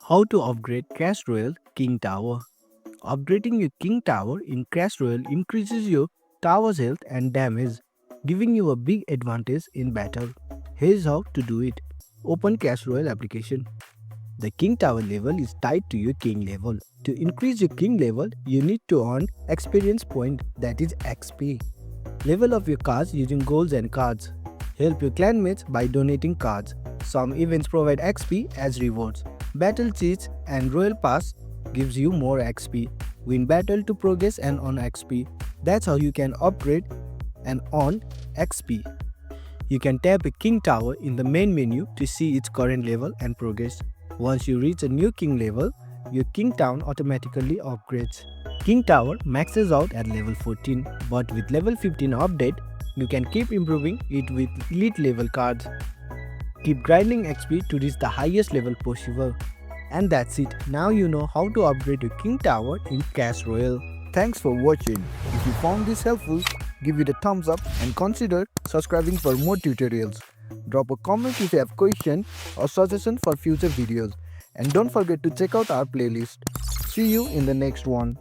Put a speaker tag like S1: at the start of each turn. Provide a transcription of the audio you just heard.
S1: How to upgrade Clash Royale King Tower. Upgrading your King Tower in Clash Royale increases your tower's health and damage, giving you a big advantage in battle. Here's how to do it. Open Clash Royale application. The King Tower level is tied to your King level. To increase your King level, you need to earn experience point, that is XP. Level up your cards using goals and cards. Help your clanmates by donating cards. Some events provide XP as rewards. Battle cheats and Royal Pass gives you more XP. Win battle to progress and earn XP. That's how you can upgrade and earn XP. You can tap a King Tower in the main menu to see its current level and progress. Once you reach a new King level, your King Town automatically upgrades. King Tower maxes out at level 14, but with level 15 update, you can keep improving it with elite level cards. Keep grinding XP to reach the highest level possible. And that's it. Now you know how to upgrade your King Tower in Clash Royale.
S2: Thanks for watching. If you found this helpful, give it a thumbs up and consider subscribing for more tutorials. Drop a comment if you have question or suggestion for future videos. And don't forget to check out our playlist. See you in the next one.